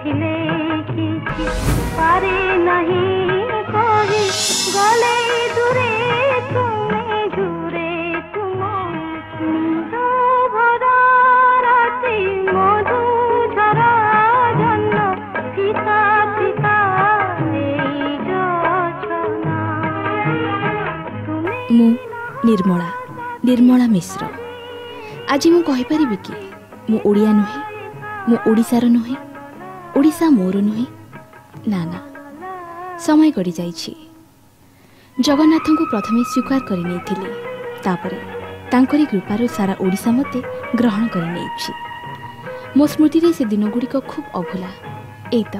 ଥିଲେ କିଛି ପାରେ ନାହିଁ କହି ଗଲେ ଦୂରେ ତୁମେ ଝୁରେ ତୁମ ନିଦ ଭରା ରାତି ମଧୁ ଝରା ଜହ୍ନ ଫିକା ଫିକା ନେଇ ଯୋଛନା। ମୁଁ ନିର୍ମଳା ମିଶ୍ର। ଆଜି ମୁଁ କହିପାରିବି କି ମୁଁ ଓଡ଼ିଆ ନୁହେଁ, ମୁଁ ଓଡ଼ିଶାର ନୁହେଁ, ଓଡ଼ିଶା ମୋର ନୁହେଁ? ନା ନା, ସମୟ ଗଡ଼ି ଯାଇଛି। ଜଗନ୍ନାଥଙ୍କୁ ପ୍ରଥମେ ସ୍ୱୀକାର କରି ନେଇଥିଲି, ତାପରେ ତାଙ୍କରି କୃପାରୁ ସାରା ଓଡ଼ିଶା ମୋତେ ଗ୍ରହଣ କରି ନେଇଛି। ମୋ ସ୍ମୃତିରେ ସେ ଦିନଗୁଡ଼ିକ ଖୁବ୍ ଅଭୁଲା। ଏଇ ତ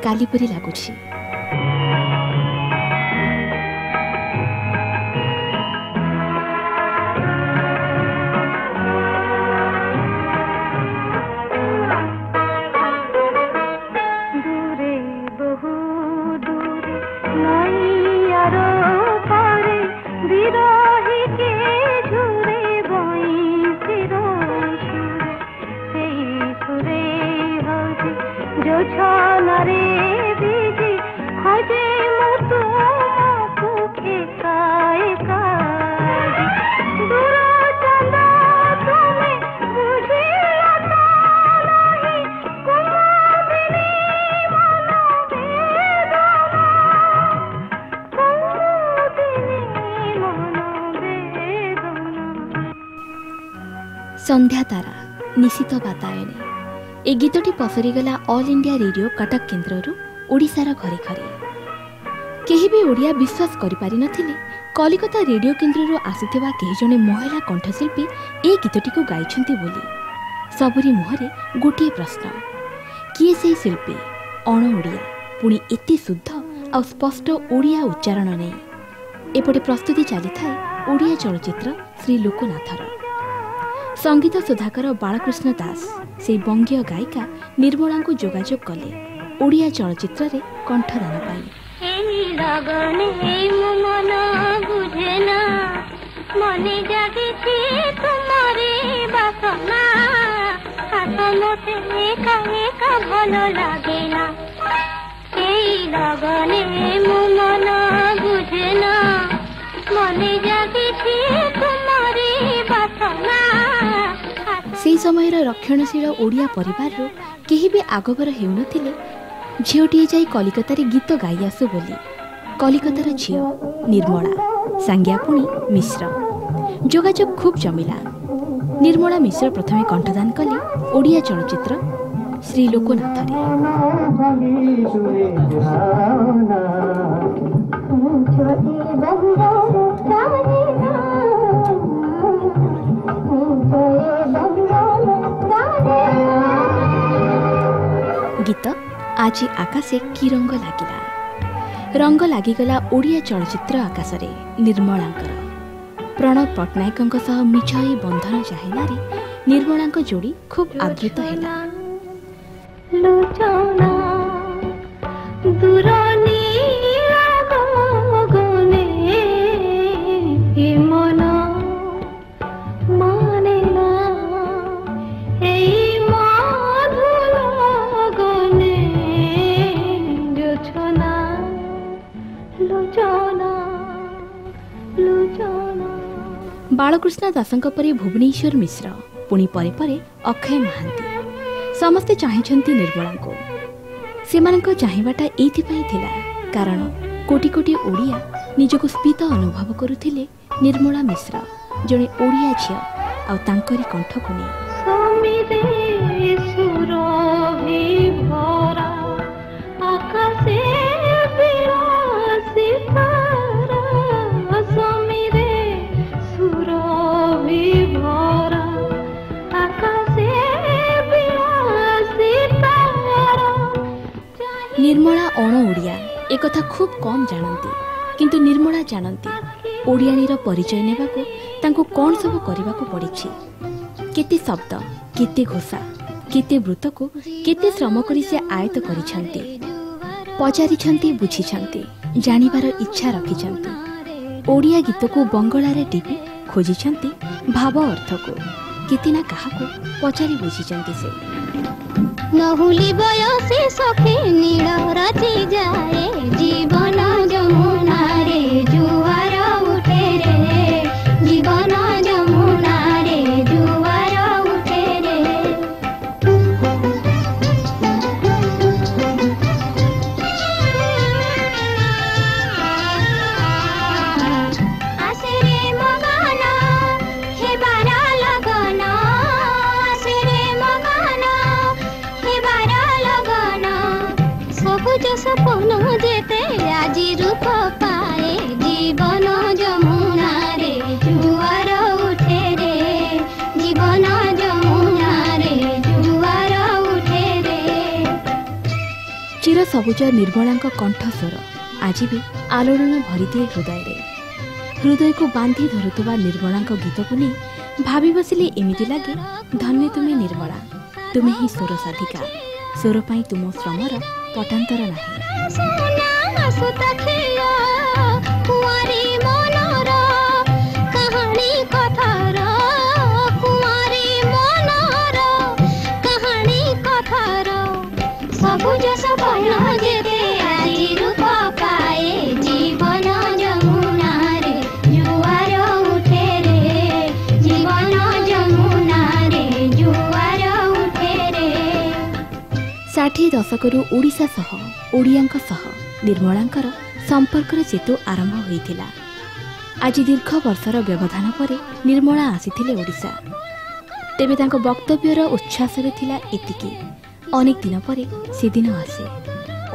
କାଲି ପରି ଲାଗୁଛି। ସନ୍ଧ୍ୟା ତାରା ନିଶିତ ବାତାୟନେ ଏ ଗୀତଟି ପସରିଗଲା ଅଲ୍ ଇଣ୍ଡିଆ ରେଡ଼ିଓ କଟକ କେନ୍ଦ୍ରରୁ ଓଡ଼ିଶାର ଘରେ ଘରେ। କେହି ବି ଓଡ଼ିଆ ବିଶ୍ୱାସ କରିପାରିନଥିଲେ କଲିକତା ରେଡ଼ିଓ କେନ୍ଦ୍ରରୁ ଆସିଥିବା କେହି ଜଣେ ମହିଳା କଣ୍ଠଶିଳ୍ପୀ ଏ ଗୀତଟିକୁ ଗାଇଛନ୍ତି ବୋଲି। ସବୁରି ମୁହଁରେ ଗୋଟିଏ ପ୍ରଶ୍ନ, କିଏ ସେହି ଶିଳ୍ପୀ? ଅଣ ଓଡ଼ିଆ, ପୁଣି ଏତେ ଶୁଦ୍ଧ ଆଉ ସ୍ପଷ୍ଟ ଓଡ଼ିଆ ଉଚ୍ଚାରଣ ନେଇ। ଏପଟେ ପ୍ରସ୍ତୁତି ଚାଲିଥାଏ ଓଡ଼ିଆ ଚଳଚ୍ଚିତ୍ର ଶ୍ରୀ ଲୋକନାଥର। ସଙ୍ଗୀତ ସୁଧାକର ବାଳକୃଷ୍ଣ ଦାସ ସେହି ବଙ୍ଗୀୟ ଗାୟିକା ନିର୍ମଳାଙ୍କୁ ଯୋଗାଯୋଗ କଲେ ଓଡ଼ିଆ ଚଳଚ୍ଚିତ୍ରରେ କଣ୍ଠଦାନ ପାଇଁ। ସେହି ସମୟର ରକ୍ଷଣଶୀଳ ଓଡ଼ିଆ ପରିବାରରୁ କେହି ବି ଆଗଭର ହେଉନଥିଲେ ଝିଅଟିଏ ଯାଇ କଲିକତାରେ ଗୀତ ଗାଇ ଆସୁ ବୋଲି। କଲିକତାର ଝିଅ ନିର୍ମଳା, ସାଙ୍ଗିଆ ପୁଣି ମିଶ୍ର। ଯୋଗାଯୋଗ ଖୁବ୍ ଜମିଲା। ନିର୍ମଳା ମିଶ୍ର ପ୍ରଥମେ କଣ୍ଠଦାନ କଲେ ଓଡ଼ିଆ ଚଳଚ୍ଚିତ୍ର ଶ୍ରୀ ଲୋକନାଥରେ। ଗୀତ ଆଜି ଆକାଶେ କି ରଙ୍ଗ ଲାଗିଲା। ରଙ୍ଗ ଲାଗିଗଲା ଓଡ଼ିଆ ଚଳଚ୍ଚିତ୍ର ଆକାଶରେ ନିର୍ମଳାଙ୍କର। ପ୍ରଣବ ପଟ୍ଟନାୟକଙ୍କ ସହ ମିଛ ଏଇ ବନ୍ଧନ ଚାହିଁଲାରେ ନିର୍ମଳାଙ୍କ ଯୋଡ଼ି ଖୁବ୍ ଆଦୃତ ହେଲା। ବାଳକୃଷ୍ଣ ଦାସଙ୍କ ପରେ ଭୁବନେଶ୍ୱର ମିଶ୍ର, ପୁଣି ପରେ ପରେ ଅକ୍ଷୟ ମହାନ୍ତି ସମସ୍ତେ ଚାହିଁଛନ୍ତି ନିର୍ମଳାଙ୍କୁ। ସେମାନଙ୍କ ଚାହିଁବାଟା ଏଇଥିପାଇଁ ଥିଲା କାରଣ କୋଟି କୋଟି ଓଡ଼ିଆ ନିଜକୁ ସ୍ଫୀତ ଅନୁଭବ କରୁଥିଲେ ନିର୍ମଳା ମିଶ୍ର ଜଣେ ଓଡ଼ିଆ ଝିଅ ଆଉ ତାଙ୍କରି କଣ୍ଠକୁ ନେଇ। ନିର୍ମଳା ଅଣ ଓଡ଼ିଆ ଏକଥା ଖୁବ୍ କମ୍ ଜାଣନ୍ତି, କିନ୍ତୁ ନିର୍ମଳା ଜାଣନ୍ତି ଓଡ଼ିଆଣୀର ପରିଚୟ ନେବାକୁ ତାଙ୍କୁ କ'ଣ ସବୁ କରିବାକୁ ପଡ଼ିଛି। କେତେ ଶବ୍ଦ, କେତେ ଘୋଷା, କେତେ ବୃତ୍ତକୁ କେତେ ଶ୍ରମ କରି ସେ ଆୟତ କରିଛନ୍ତି। ପଚାରିଛନ୍ତି, ବୁଝିଛନ୍ତି, ଜାଣିବାର ଇଚ୍ଛା ରଖିଛନ୍ତି। ଓଡ଼ିଆ ଗୀତକୁ ବଙ୍ଗଳାରେ ଟିପି ଖୋଜିଛନ୍ତି ଭାବ ଅର୍ଥକୁ। କେତେ ନା କାହାକୁ ପଚାରି ବୁଝିଛନ୍ତି ସେ। नहुली बयसी सखी नील रची जाए जीवन जमुना रे जुआर उठे रे जीवन जमुना रे जुआर उठे रे आसे रे मगन हे बारा लगन आसे रे मगन हे बारा लगन सबुज सपन जेते आजी रूप पाए जीवन जमुना रे जुआर उठे रे जीवन जमुना रे जुआर उठे रे चिर सबुज निर्मलांक कंठस्वर आज भी आलोड़न भरिदिए हृदय को बांधी धरुवा निर्मलांक गीत को नहीं भाभी बसिले एमिति लागे धन्य तुमे निर्मला तुमे ही स्वर साधिका स्वर पाई तुम श्रमर पटांतर नाही सोना सुता खिया कुंवारी मनर कहानी कथार कुंवारी मनर कहानी कथार सबुज सपन जेते आजी रूप पाए जीवन जमुना रे जुआर उठे रे जीवन जमुना रे जुआर उठे रे 60 दशकरू ओडिशा सह ओडियांक सह निर्मलांकर संपर्कर सेतु आरंभ होइथिला। आज दीर्घ वर्षर व्यवधान परे निर्मला आसीथिले ओडिशा। तेबे तांको वक्तव्यर उच्छ्वासरे थिला एतिकी अनेक दिन परे से दिन आसे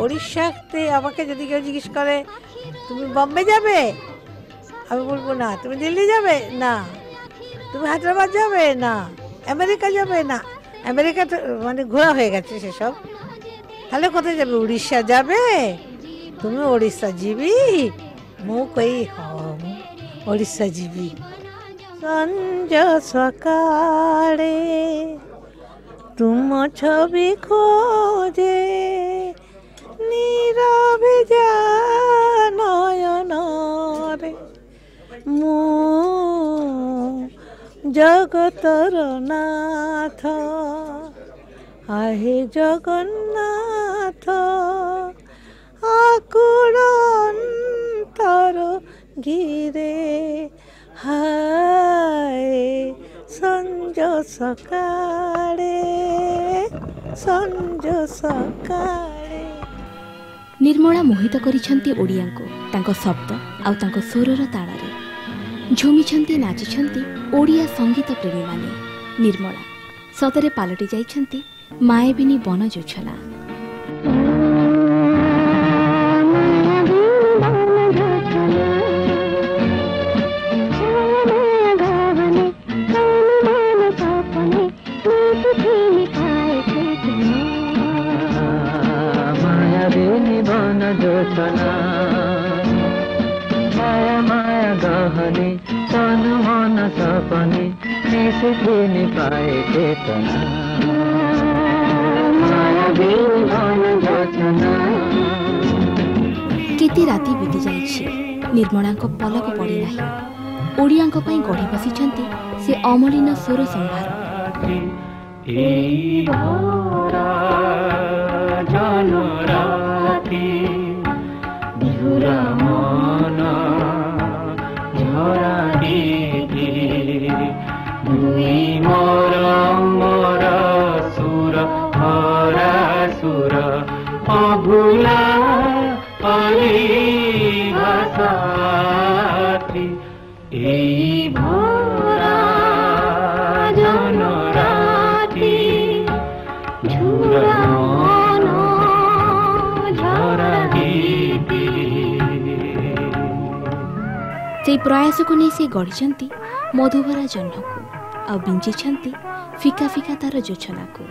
ओडिशाते আমাকে যদি কেউ জিজ্ঞেস করে তুমি বম্বে যাবে আমি বলবো না তুমি দিল্লি যাবে না তুমি হায়দ্রাবাদ যাবে না আমেরিকা যাবে না আমেরিকা তো মানে ঘোরা হয়ে গেছে সেসব তাহলে কোথায় যাবে উড়িষ্যা যাবে তুমি ওড়িশা যাবি মু কই হম ওড়িশা যাবি সঞ্জ সকালে तुम छवि खोजे नीरवे नयन रे मु जगतर नाथ आहे जगन्नाथ आकुल अंतर गिरे हाय संज सकाळे संज सकाळे निर्मला मोहित करिछंती ओडियांको तांको शब्द आउ तांको स्वरर ताଳରେ झुमिछंती नाचिछंती ओडिया संगीत प्रेमी माने निर्मला सतरे पालटी जाइछंती मायाबिनी बन जोछना माया माया गहने तन मन सपने निस्किने पाए चेतना माया मन जोचना केते राति बीती जाइछि निर्मलांक पलक पड़ी नाही ओडियांक पई गढ़ी बसिछंती से अमलिन स्वर संभार जनराती झुरा मन झरा दुई मोर मोर सुर हरा सुर अभुला अली भाषाती एई भरा जनराती झुरा से प्रयास को नहीं से गढ़ी मधुभरा जह्न को आ बिंची फिका फिका तार जोछना को।